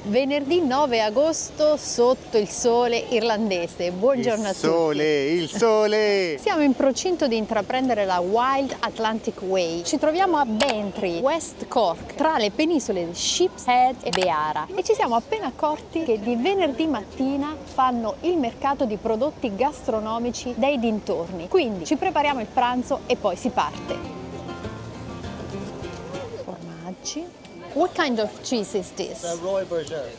Venerdì 9 agosto sotto il sole irlandese. Buongiorno a tutti. Il sole! Siamo in procinto di intraprendere la Wild Atlantic Way. Ci troviamo a Bantry, West Cork, tra le penisole di Sheepshead e Beara. E ci siamo appena accorti che di venerdì mattina fanno il mercato di prodotti gastronomici dei dintorni. Quindi ci prepariamo il pranzo e poi si parte. Formaggi. What kind of cheese is this? The Roy Berger.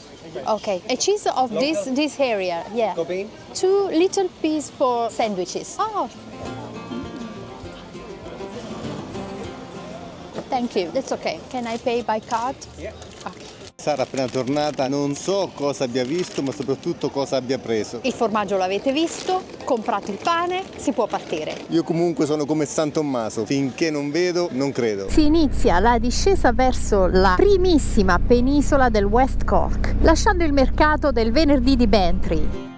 Okay, a cheese of this area, yeah. Gobin? 2 little piece for sandwiches. Oh. Thank you. That's okay. Can I pay by card? Yeah. Okay. Sara appena tornata, non so cosa abbia visto, ma soprattutto cosa abbia preso. Il formaggio l'avete visto, comprato il pane, si può partire. Io comunque sono come San Tommaso, finché non vedo, non credo. Si inizia la discesa verso la primissima penisola del West Cork, lasciando il mercato del venerdì di Bantry.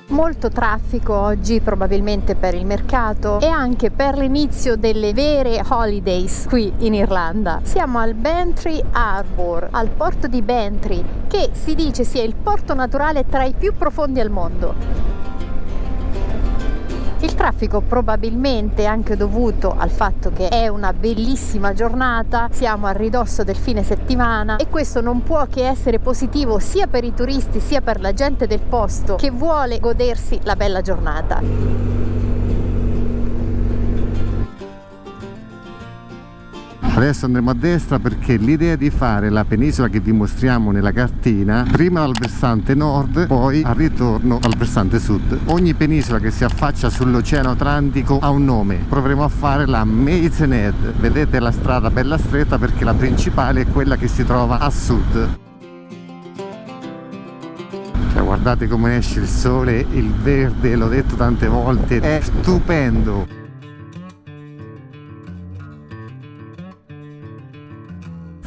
Molto traffico oggi, probabilmente per il mercato e anche per l'inizio delle vere holidays qui in Irlanda. Siamo al Bantry Harbour, al porto di Bantry, che si dice sia il porto naturale tra i più profondi al mondo. Il traffico probabilmente è anche dovuto al fatto che è una bellissima giornata, siamo a ridosso del fine settimana e questo non può che essere positivo sia per i turisti sia per la gente del posto che vuole godersi la bella giornata. Adesso andremo a destra perché l'idea di fare la penisola che vi mostriamo nella cartina, prima dal versante nord, poi al ritorno dal versante sud. Ogni penisola che si affaccia sull'Oceano Atlantico ha un nome. Proveremo a fare la Maizenhead. Vedete la strada bella stretta perché la principale è quella che si trova a sud. Cioè, guardate come esce il sole, il verde, l'ho detto tante volte, è stupendo.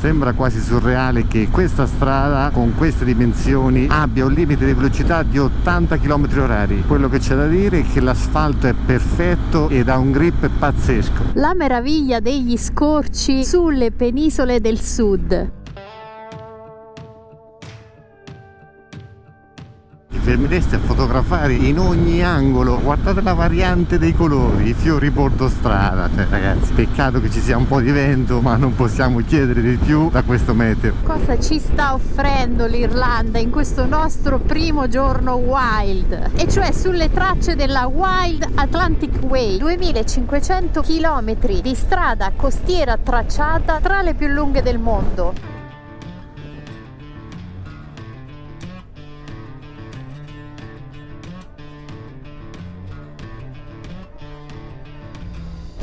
Sembra quasi surreale che questa strada con queste dimensioni abbia un limite di velocità di 80 km/h. Quello che c'è da dire è che l'asfalto è perfetto ed ha un grip pazzesco. La meraviglia degli scorci sulle penisole del sud. Vi fermereste a fotografare in ogni angolo, guardate la variante dei colori, i fiori bordostrada, cioè ragazzi, peccato che ci sia un po' di vento, ma non possiamo chiedere di più da questo meteo. Cosa ci sta offrendo l'Irlanda in questo nostro primo giorno wild? E cioè sulle tracce della Wild Atlantic Way, 2500 km di strada costiera tracciata tra le più lunghe del mondo.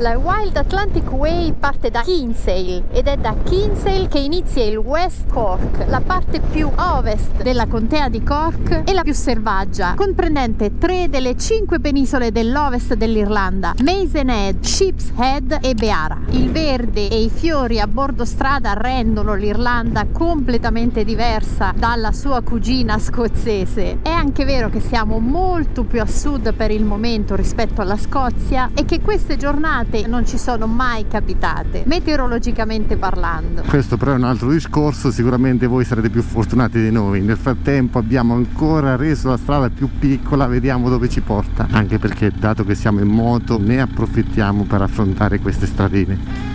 La Wild Atlantic Way parte da Kinsale ed è da Kinsale che inizia il West Cork, la parte più ovest della contea di Cork e la più selvaggia, comprendente 3 delle 5 penisole dell'ovest dell'Irlanda, Maizenhead, Sheepshead e Beara. Il verde e i fiori a bordo strada rendono l'Irlanda completamente diversa dalla sua cugina scozzese. È anche vero che siamo molto più a sud per il momento rispetto alla Scozia e che queste giornate non ci sono mai capitate, meteorologicamente parlando. Questo però è un altro discorso, sicuramente voi sarete più fortunati di noi. Nel frattempo abbiamo ancora reso la strada più piccola, vediamo dove ci porta, anche perché dato che siamo in moto ne approfittiamo per affrontare queste stradine.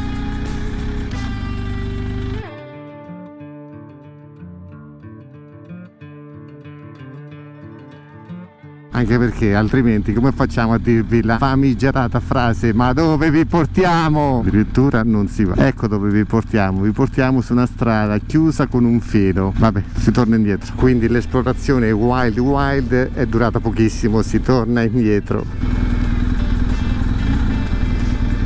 Anche perché altrimenti come facciamo a dirvi la famigerata frase "ma dove vi portiamo?" Addirittura non si va. Ecco dove vi portiamo su una strada chiusa con un filo. Vabbè, si torna indietro. Quindi l'esplorazione wild è durata pochissimo, si torna indietro.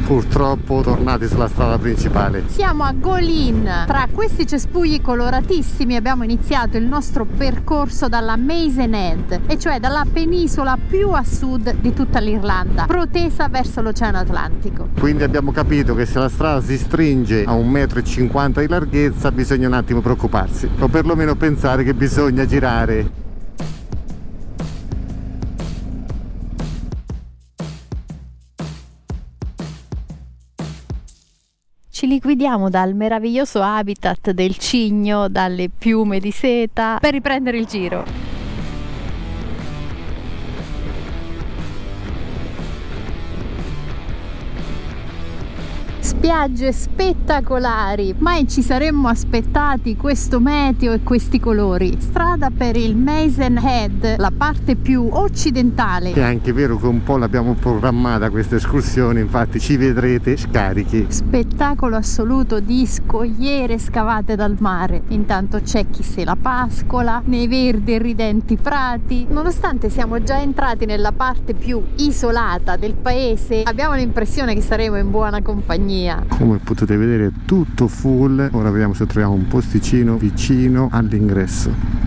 Purtroppo tornati sulla strada principale. Siamo a Golin, tra questi cespugli coloratissimi abbiamo iniziato il nostro percorso dalla Maizenhead, e cioè dalla penisola più a sud di tutta l'Irlanda, protesa verso l'Oceano Atlantico. Quindi abbiamo capito che se la strada si stringe a 1,50 m di larghezza bisogna un attimo preoccuparsi, o perlomeno pensare che bisogna girare. Ci liquidiamo dal meraviglioso habitat del cigno, dalle piume di seta, per riprendere il giro. Spiagge spettacolari, mai ci saremmo aspettati questo meteo e questi colori. Strada per il Maizenhead, la parte più occidentale. È anche vero che un po' l'abbiamo programmata questa escursione, infatti ci vedrete scarichi. Spettacolo assoluto di scogliere scavate dal mare. Intanto c'è chi se la pascola nei verdi e ridenti prati. Nonostante siamo già entrati nella parte più isolata del paese, abbiamo l'impressione che saremo in buona compagnia. Come potete vedere tutto full. Ora vediamo se troviamo un posticino vicino all'ingresso.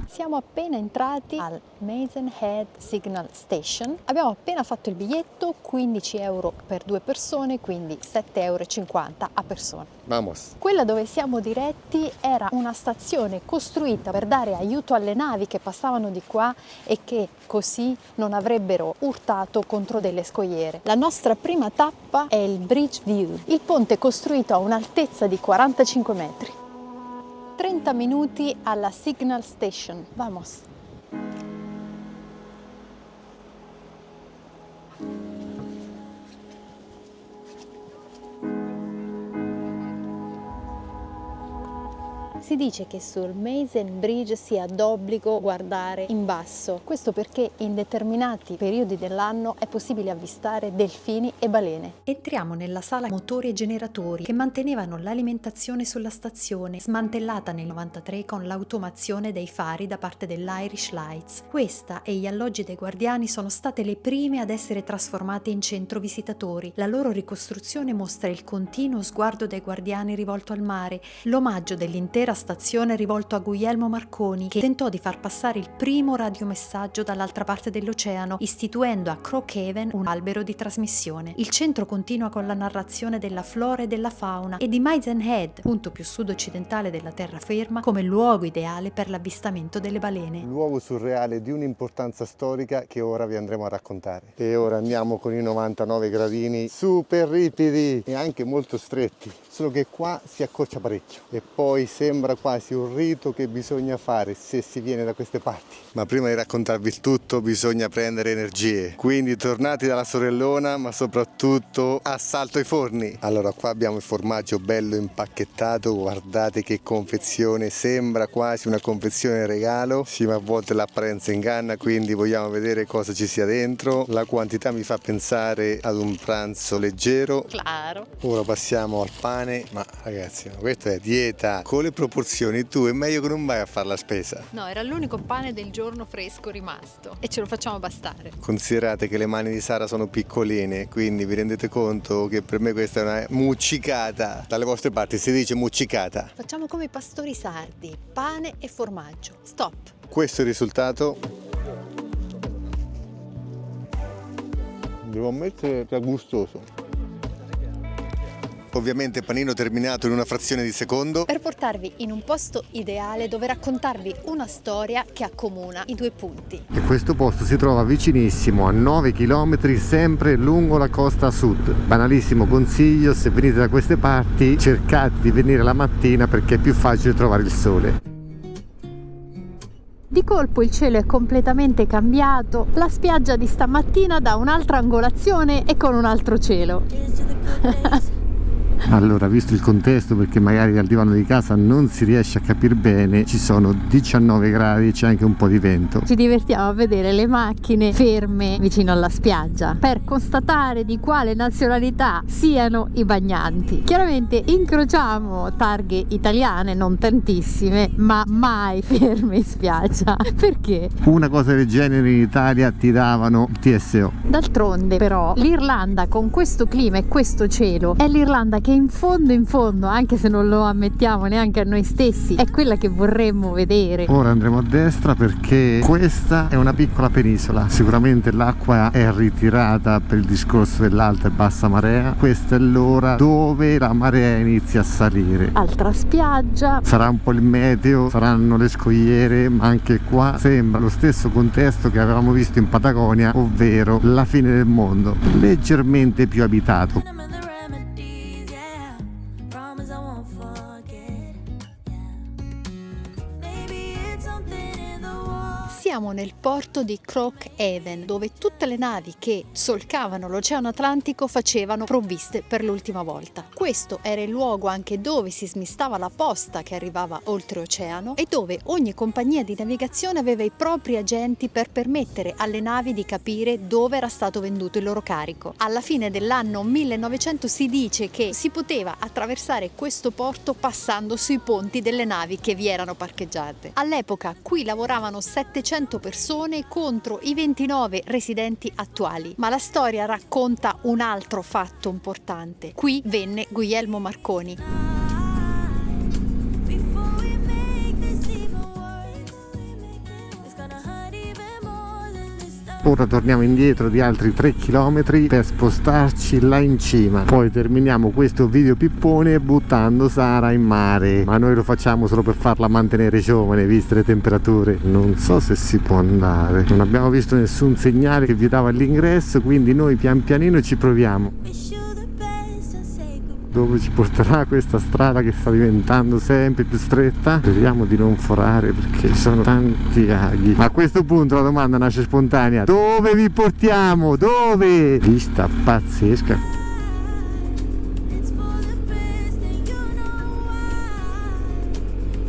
Siamo appena entrati al Maizenhead Signal Station. Abbiamo appena fatto il biglietto, 15 euro per 2 persone, quindi 7,50 euro a persona. Vamos! Quella dove siamo diretti era una stazione costruita per dare aiuto alle navi che passavano di qua e che così non avrebbero urtato contro delle scogliere. La nostra prima tappa è il Bridge View, il ponte costruito a un'altezza di 45 metri. 30 minuti alla Signal Station. Vamos! Si dice che sul Maizen Bridge sia d'obbligo guardare in basso, questo perché in determinati periodi dell'anno è possibile avvistare delfini e balene. Entriamo nella sala motori e generatori che mantenevano l'alimentazione sulla stazione, smantellata nel 93 con l'automazione dei fari da parte dell'Irish Lights. Questa e gli alloggi dei guardiani sono state le prime ad essere trasformate in centro visitatori. La loro ricostruzione mostra il continuo sguardo dei guardiani rivolto al mare, l'omaggio dell'intera stazione rivolto a Guglielmo Marconi, che tentò di far passare il primo radiomessaggio dall'altra parte dell'oceano, istituendo a Crookhaven un albero di trasmissione. Il centro continua con la narrazione della flora e della fauna e di Maizenhead, punto più sud-occidentale della terraferma, come luogo ideale per l'avvistamento delle balene. Luogo surreale di un'importanza storica che ora vi andremo a raccontare. E ora andiamo con i 99 gradini super ripidi e anche molto stretti, solo che qua si accorcia parecchio e poi sembra quasi un rito che bisogna fare se si viene da queste parti. Ma prima di raccontarvi il tutto bisogna prendere energie, quindi tornati dalla sorellona, ma soprattutto assalto ai forni. Allora qua abbiamo il formaggio bello impacchettato, guardate che confezione, sembra quasi una confezione regalo. Sì, ma a volte l'apparenza inganna, quindi vogliamo vedere cosa ci sia dentro. La quantità mi fa pensare ad un pranzo leggero. Claro. Ora passiamo al pane, ma ragazzi, questa è dieta con le proporzioni, tu è meglio che non vai a fare la spesa. No, era l'unico pane del giorno fresco rimasto e ce lo facciamo bastare. Considerate che le mani di Sara sono piccoline, quindi vi rendete conto che per me questa è una muccicata. Dalle vostre parti si dice muccicata. Facciamo come i pastori sardi, pane e formaggio. Stop. Questo è il risultato. Devo ammettere che è gustoso. Ovviamente panino terminato in una frazione di secondo. Per portarvi in un posto ideale dove raccontarvi una storia che accomuna i due punti. E questo posto si trova vicinissimo, a 9 km, sempre lungo la costa sud. Banalissimo consiglio, se venite da queste parti cercate di venire la mattina perché è più facile trovare il sole. Di colpo il cielo è completamente cambiato, la spiaggia di stamattina dà un'altra angolazione e con un altro cielo. Allora, visto il contesto, perché magari al divano di casa non si riesce a capire bene, ci sono 19 gradi e c'è anche un po' di vento. Ci divertiamo a vedere le macchine ferme vicino alla spiaggia per constatare di quale nazionalità siano i bagnanti. Chiaramente incrociamo targhe italiane, non tantissime, ma mai ferme in spiaggia. Perché? Una cosa del genere in Italia ti davano TSO. D'altronde però l'Irlanda con questo clima e questo cielo è l'Irlanda che in fondo, anche se non lo ammettiamo neanche a noi stessi, è quella che vorremmo vedere. Ora andremo a destra perché questa è una piccola penisola. Sicuramente l'acqua è ritirata per il discorso dell'alta e bassa marea. Questa è l'ora dove la marea inizia a salire. Altra spiaggia. Sarà un po' il meteo, saranno le scogliere, ma anche qua sembra lo stesso contesto che avevamo visto in Patagonia, ovvero la fine del mondo, leggermente più abitato. Siamo nel porto di Crookhaven, dove tutte le navi che solcavano l'Oceano Atlantico facevano provviste per l'ultima volta. Questo era il luogo anche dove si smistava la posta che arrivava oltreoceano e dove ogni compagnia di navigazione aveva i propri agenti per permettere alle navi di capire dove era stato venduto il loro carico. Alla fine dell'anno 1900 si dice che si poteva attraversare questo porto passando sui ponti delle navi che vi erano parcheggiate. All'epoca qui lavoravano 700 persone contro i 29 residenti attuali, ma la storia racconta un altro fatto importante. Qui venne Guglielmo Marconi. Ora torniamo indietro di altri 3 km per spostarci là in cima. Poi terminiamo questo video pippone buttando Sara in mare. Ma noi lo facciamo solo per farla mantenere giovane, viste le temperature. Non so se si può andare. Non abbiamo visto nessun segnale che vietava l'ingresso, quindi noi pian pianino ci proviamo. Dove ci porterà questa strada che sta diventando sempre più stretta? Speriamo di non forare perché ci sono tanti aghi. Ma a questo punto la domanda nasce spontanea: dove vi portiamo? Dove? Vista pazzesca.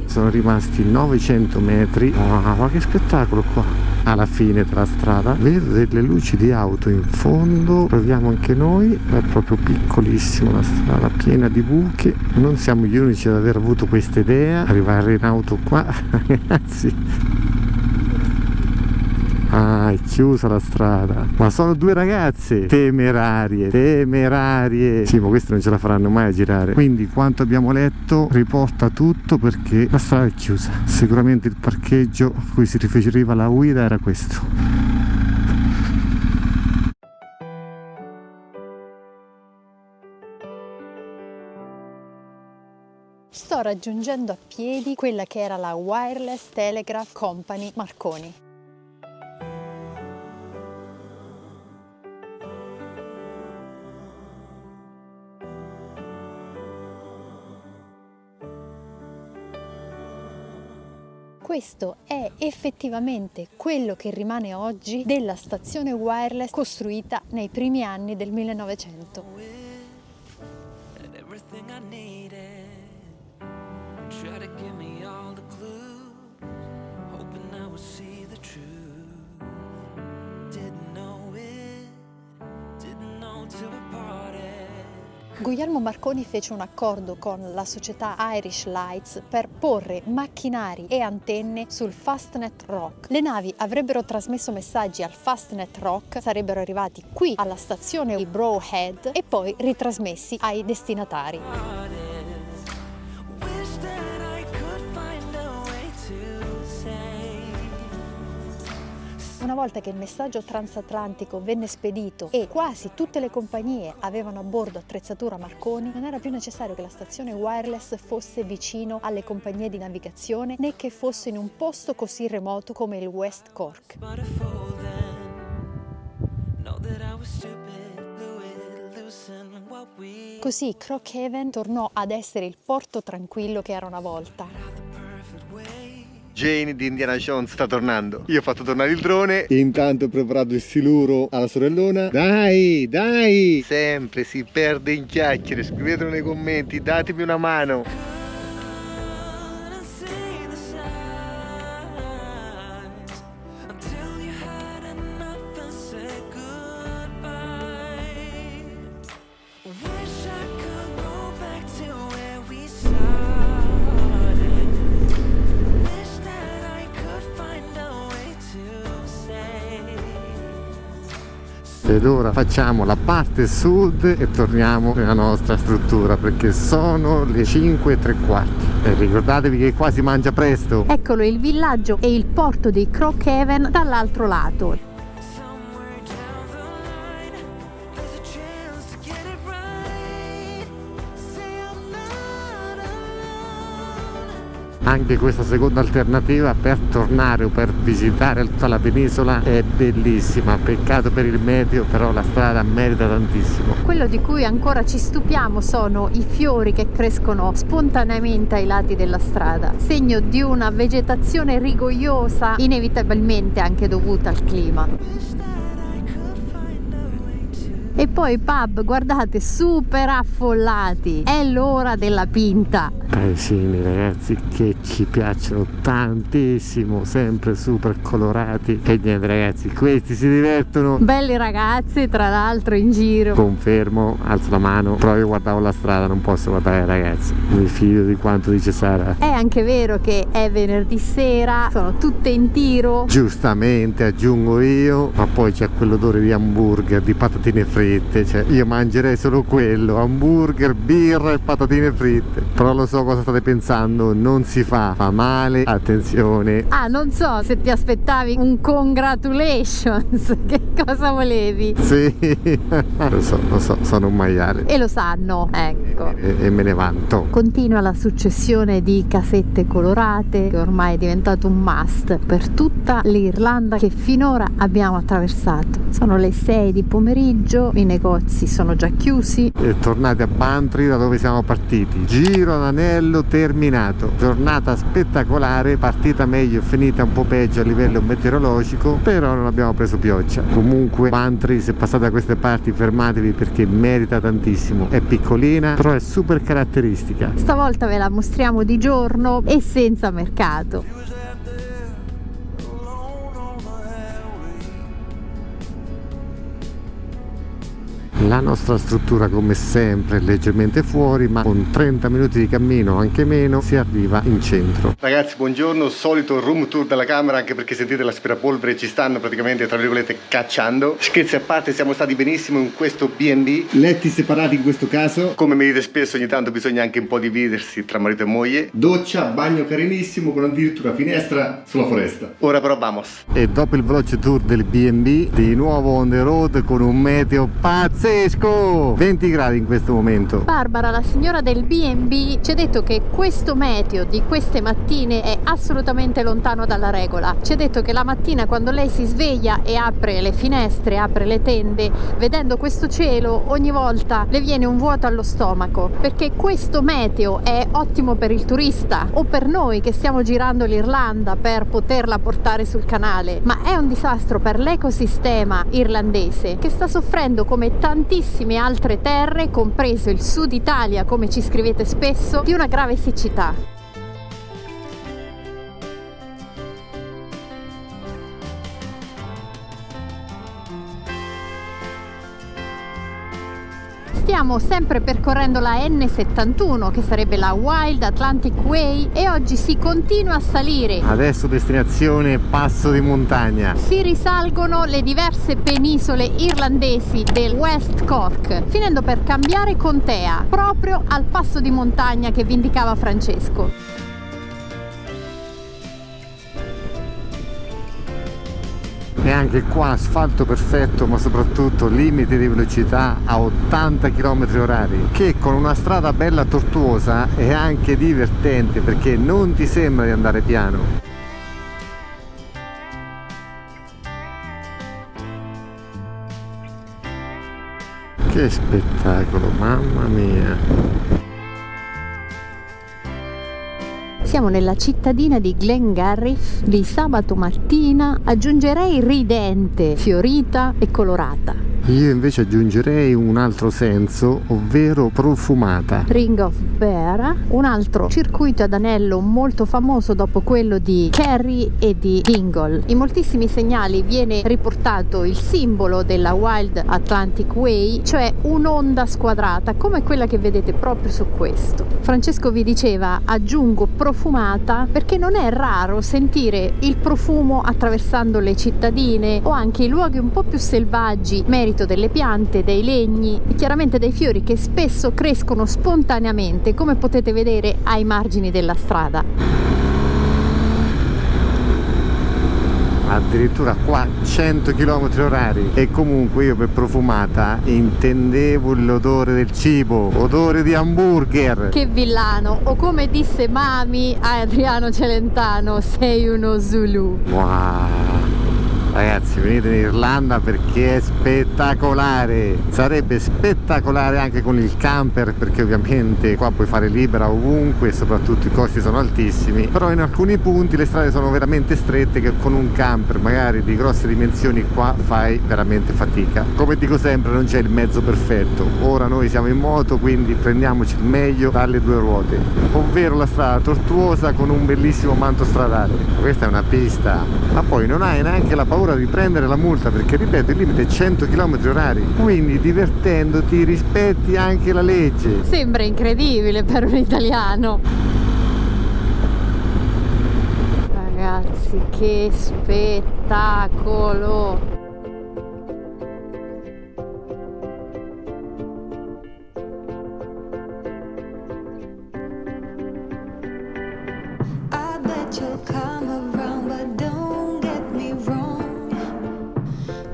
Sono rimasti 900 metri. Wow, ma che spettacolo qua! Alla fine della strada vedo delle luci di auto in fondo, proviamo anche noi. È proprio piccolissima la strada, piena di buche. Non siamo gli unici ad aver avuto questa idea, arrivare in auto qua. Ragazzi, ah, è chiusa la strada, ma sono 2 ragazze temerarie. Sì, ma queste non ce la faranno mai a girare. Quindi quanto abbiamo letto riporta tutto, perché la strada è chiusa. Sicuramente il parcheggio a cui si riferiva la guida era questo. Sto raggiungendo a piedi quella che era la Wireless Telegraph Company Marconi. Questo è effettivamente quello che rimane oggi della stazione wireless costruita nei primi anni del 1900. Guglielmo Marconi fece un accordo con la società Irish Lights per porre macchinari e antenne sul Fastnet Rock. Le navi avrebbero trasmesso messaggi al Fastnet Rock, sarebbero arrivati qui alla stazione di Brough Head e poi ritrasmessi ai destinatari. Una volta che il messaggio transatlantico venne spedito e quasi tutte le compagnie avevano a bordo attrezzatura Marconi, non era più necessario che la stazione wireless fosse vicino alle compagnie di navigazione, né che fosse in un posto così remoto come il West Cork. Così Crookhaven tornò ad essere il porto tranquillo che era una volta. Jane di Indiana Jones sta tornando. Io ho fatto tornare il drone e intanto ho preparato il siluro alla sorellona. Dai! Sempre si perde in chiacchiere. Scrivetelo nei commenti, datemi una mano. Ed ora facciamo la parte sud e torniamo nella nostra struttura, perché sono le 5:15 e ricordatevi che qua si mangia presto. Eccolo il villaggio e il porto di Crookhaven dall'altro lato. Anche questa seconda alternativa per tornare o per visitare tutta la penisola è bellissima, peccato per il meteo, però la strada merita tantissimo. Quello di cui ancora ci stupiamo sono i fiori che crescono spontaneamente ai lati della strada, segno di una vegetazione rigogliosa, inevitabilmente anche dovuta al clima. E poi i pub, guardate, super affollati, è l'ora della pinta. Paesini ragazzi che ci piacciono tantissimo, sempre super colorati. E niente ragazzi, questi si divertono. Belli ragazzi tra l'altro in giro. Confermo, alzo la mano, però io guardavo la strada, non posso guardare i ragazzi, mi fido di quanto dice Sara. È anche vero che è venerdì sera, sono tutte in tiro. Giustamente, aggiungo io, ma poi c'è quell'odore di hamburger, di patatine fritte, cioè io mangerei solo quello, hamburger, birra e patatine fritte. Però lo so cosa state pensando, non si fa male, attenzione. Ah, non so se ti aspettavi un congratulations, che cosa volevi? Sì, lo so, sono un maiale. E lo sanno, ecco. E me ne vanto. Continua la successione di casette colorate, che ormai è diventato un must per tutta l'Irlanda che finora abbiamo attraversato. Sono le 6 di pomeriggio, i negozi sono già chiusi. E tornati a Bantry da dove siamo partiti. Giro ad anello terminato. Giornata spettacolare, partita meglio, finita un po' peggio a livello meteorologico, però non abbiamo preso pioggia. Comunque Bantry, se passate da queste parti fermatevi perché merita tantissimo. È piccolina, però è super caratteristica. Stavolta ve la mostriamo di giorno e senza mercato. La nostra struttura come sempre è leggermente fuori, ma con 30 minuti di cammino, anche meno, si arriva in centro. Ragazzi, buongiorno, solito room tour della camera, anche perché sentite l'aspirapolvere, ci stanno praticamente tra virgolette cacciando. Scherzi a parte, siamo stati benissimo in questo B&B, letti separati in questo caso. Come mi dite spesso, ogni tanto bisogna anche un po' dividersi tra marito e moglie. Doccia, bagno carinissimo con addirittura finestra sulla foresta. Ora però vamos. E dopo il veloce tour del B&B, di nuovo on the road con un meteo pazzesco. 20 gradi in questo momento. Barbara, la signora del B&B, ci ha detto che questo meteo di queste mattine è assolutamente lontano dalla regola. Ci ha detto che la mattina, quando lei si sveglia e apre le finestre, apre le tende, vedendo questo cielo, ogni volta le viene un vuoto allo stomaco, perché questo meteo è ottimo per il turista o per noi che stiamo girando l'Irlanda per poterla portare sul canale, ma è un disastro per l'ecosistema irlandese che sta soffrendo come tantissime altre terre, compreso il sud Italia, come ci scrivete spesso, di una grave siccità. Stiamo sempre percorrendo la N71, che sarebbe la Wild Atlantic Way, e oggi si continua a salire. Adesso destinazione passo di montagna. Si risalgono le diverse penisole irlandesi del West Cork, finendo per cambiare contea, proprio al passo di montagna che vi indicava Francesco. E anche qua asfalto perfetto, ma soprattutto limite di velocità a 80 km/h, che con una strada bella tortuosa è anche divertente perché non ti sembra di andare piano. Che spettacolo, mamma mia! Siamo nella cittadina di Glengarriff. Di sabato mattina aggiungerei ridente, fiorita e colorata. Io invece aggiungerei un altro senso, ovvero profumata. Ring of Bear, un altro circuito ad anello molto famoso dopo quello di Kerry e di Dingle. In moltissimi segnali viene riportato il simbolo della Wild Atlantic Way, cioè un'onda squadrata come quella che vedete proprio su questo. Francesco vi diceva aggiungo profumata perché non è raro sentire il profumo attraversando le cittadine o anche i luoghi un po' più selvaggi, merito delle piante, dei legni e chiaramente dei fiori che spesso crescono spontaneamente, come potete vedere ai margini della strada. addirittura qua 100 km/h. E comunque io per profumata intendevo l'odore del cibo, odore di hamburger. Che villano, o come disse Mami a Adriano Celentano, sei uno Zulu. Wow. Ragazzi, venite in Irlanda perché è spettacolare. Sarebbe spettacolare anche con il camper, perché ovviamente qua puoi fare libera ovunque e soprattutto i costi sono altissimi. Però in alcuni punti le strade sono veramente strette, che con un camper magari di grosse dimensioni qua fai veramente fatica. Come dico sempre, non c'è il mezzo perfetto. Ora noi siamo in moto, quindi prendiamoci il meglio dalle due ruote, ovvero la strada tortuosa con un bellissimo manto stradale. Questa è una pista, ma poi non hai neanche la paura di prendere la multa, perché ripeto, il limite è 100 km/h, quindi divertendoti rispetti anche la legge. Sembra incredibile per un italiano. Ragazzi, che spettacolo! I bet you'll come around, but don't get me wrong.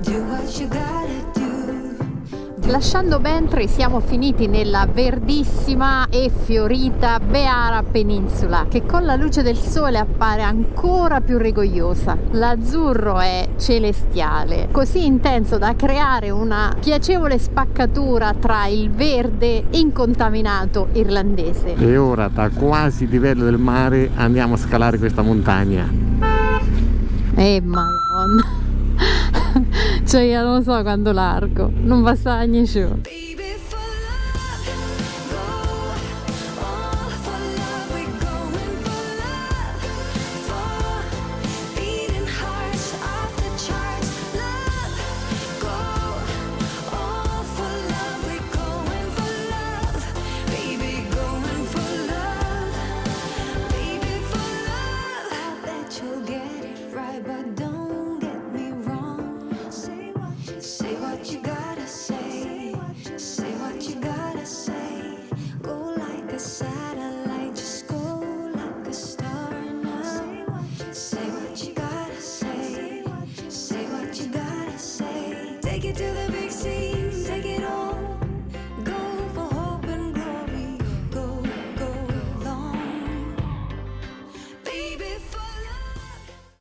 Do what you gotta do. Lasciando Bantry siamo finiti nella verdissima e fiorita Beara Peninsula, che con la luce del sole appare ancora più rigogliosa. L'azzurro è celestiale, così intenso da creare una piacevole spaccatura tra il verde incontaminato irlandese. E ora, da quasi livello del mare, andiamo a scalare questa montagna. Madonna. Cioè io non so quando largo, non basta nessuno. Baby, for love, go all for love. We're going for love, for beating hearts off the charts. Love, go all for love. We're going for love, baby, going for love, baby, for love. I bet you'll get it right, but don't get me wrong. Say what you gotta say. Say what you gotta say. Go like a satellite, just go like a star now. Say what you gotta say. Say what you gotta say. Take it to the beach.